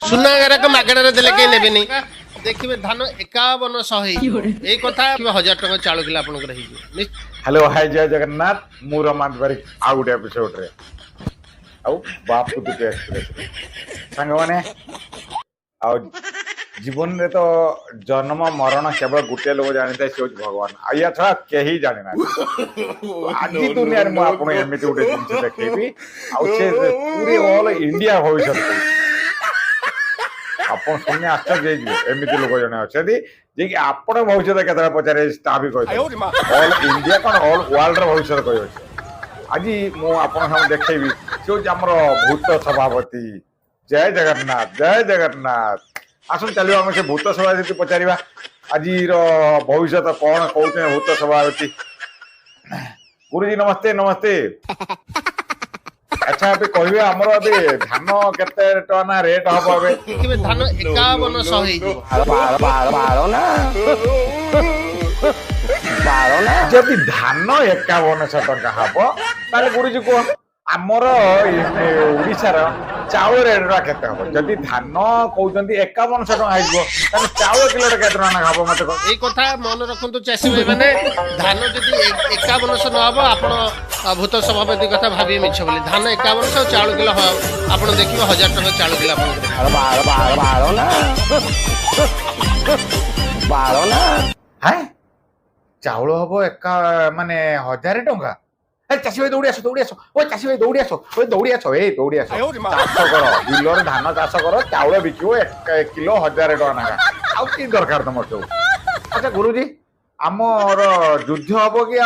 ସୁନାଗାରକ ମାଗଣାରେ ଦେଲେ କେହି ନେବେନି। ଦେଖିବେ ଧାନ 51 ହେଇଯିବ। ଏଇ କଥା 1000 ଟଙ୍କା ଚାଉଳ କିଲୋ ଆପଣଙ୍କର ହେଇଯିବ। हेलो हाय जय जगन्नाथ मु रमांत बारिक आउ गोटे एपिसोड रे आउ बाप को दुटे एक्सप्रेस रे सांग माने आउ जीवन रे तो जन्म मरण केवल गोटे लोग जानिता से भगवान आया छा केही जाने ना आज दुनिया रे मु आपन एमिति गोटे जिंस देखेबी आउ से पूरे ऑल इंडिया भविष्य आपण सुनने आश्चर्य जे एमिति लोग जने अछदी जे कि आपण भविष्य केतरा पचारे ता भी कहि ऑल इंडिया कौन ऑल वर्ल्ड रे भविष्य कहि आज मु आपण हम देखैबी से हमर भूत सभापति जय जगन्नाथ आसन चलियो हम से भूत सभापति पचारिबा आज रो भविष्य तो कौन कहते भूत सभापति गुरुजी नमस्ते नमस्ते अच्छा अभी कहबे हमर अभी धान केते टना रेट हबो अबे ଦେଖିବେ ଧାନ 51 ହେଇଯିବ। जदि धान 5100 टका हबो ताले गुरुजी को आमर ओडिसा रो चाउल रेट रा केते हबो जदि धान कहउचंती 5100 टका आइबो ताले चाउल किलो रे केते टका हबो मते को এই কথা মনে ରଖନ୍ତୁ ଚାଷୀ ଭାଇ ମାନେ ଧାନ ଯଦି 51 ନ ହବ ଆପଣ ଭୂତ ସଭାପତି କଥା ଭାବିବେ ମିଛ ବୋଲି। ଧାନ 51 ଚାଉଳ କିଲୋ ଆପଣ ଦେଖିବେ 1000 ଟଙ୍କା ଚାଉଳ କିଲୋ ଆପଣଙ୍କର। हैं चाउल हबो एका माने 1000 टका ए चासी भाई दौड़ी आसो ओ चासी भाई दौड़ी आसो ए दौड़ी आसो चाष कर बिलर धान चाष कर चाउल बिकिबो 1 किलो 1000 टका नाका आउ की दरकार तमर सब अच्छा गुरुजी आमर युद्ध हबो कि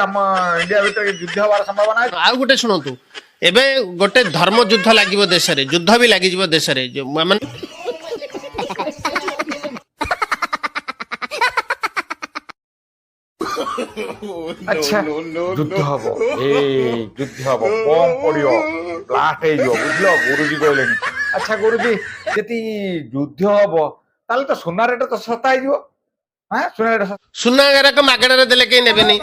आम इंडिया भीतर युद्ध हबार संभावना है ଆଉ ଗୋଟେ ଶୁଣନ୍ତୁ ଏବେ ଗୋଟେ ଧର୍ମ ଯୁଦ୍ଧ ଲାଗିବ ଦେଶରେ ଯୁଦ୍ଧ ବି ଲାଗିଯିବ ଦେଶରେ ମାନେ अच्छा युद्ध हबो युद्ध हबो बम पड़ियो ब्लास्ट हे जो बुझलो गुरुजी कहलेनी अच्छा गुरुजी जति युद्ध हबो ताले तो सोना रेट तो सस्ता हे जो हां सोना रेट ସୁନାଗାରକ ମାଗଣାରେ ଦେଲେ କେହି ନେବେନି।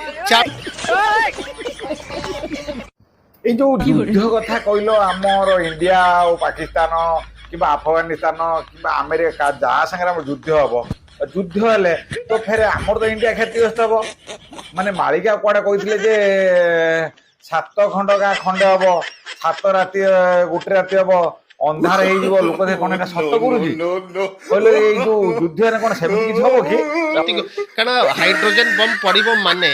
ए जो युद्ध कथा कहलो हमर इंडिया और पाकिस्तान किबा अफगानिस्तान किबा अमेरिका जहाँ संगे हम युद्ध हबो युद्ध हेले तो फिर हमर तो इंडिया क्षतिग्रस्त हबो माने मालिका कुआडे कहिथिले जे 7 खंडका खंडे हबो 7 राती गोटे राती हबो अंधार हे जीवो लोक से कोन ना सत्य गुरुजी कहले ए जो युद्ध ने कोन सेमति किछ हबो कि कारण हाइड्रोजन बम पड़िबो माने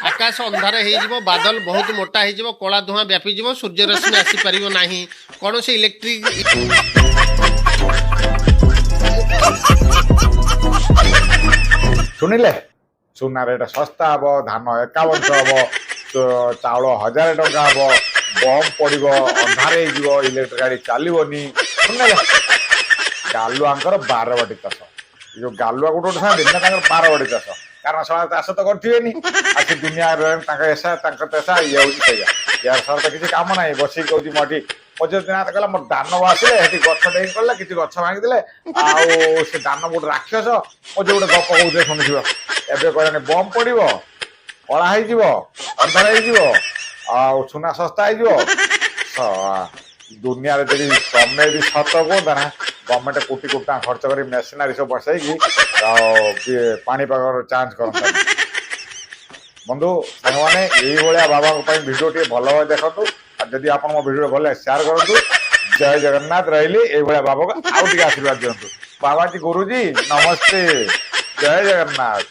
आकाश अंधार हो बादल बहुत मोटा हो कला धुआं व्यापी सूर्य रश्मि आसी पार नहीं कौन से इलेक्ट्रिक शुणिले सुना रेट सस्ता हम धान 5100 हम चाउल 1000 टका हम बम पड़ो अंधार हो इलेक्ट्रिक गाड़ी चलनी शुणिले गालुआंकर 12 बाटी चाष जो गालुआ गोटे गोटे था 12 बाटी चाष कारण समाज चाष तो करें आज दुनिया ऐसा तेसा ये हूँ यार सर तो किसी काम ना बस कौन मोटी मझे दिन कहला मोर दान आसिले गछ डेई कला किसी गछ भांगी से दान गोटे राक्षस मझे गोटे गप कौन शुणुथ एवं कहने बम पड़ो कला हो अंधार हो सुना सस्ता हो दुनिया जी तमें भी सत कहता ना गवर्नमेंट कोटी कोटी टाँग खर्च कर मेसिनारी सब बसई पापाग चांस करता बंधु सांग मैंने ये बाबा भिडियो टे भल भाव देखु जदि आप मो भिडियो भले शेयर करूँ जय जगन्नाथ रही ये बाबा को आउ टे आशीर्वाद दिंतु बाबा जी गुरुजी नमस्ते जय जगन्नाथ।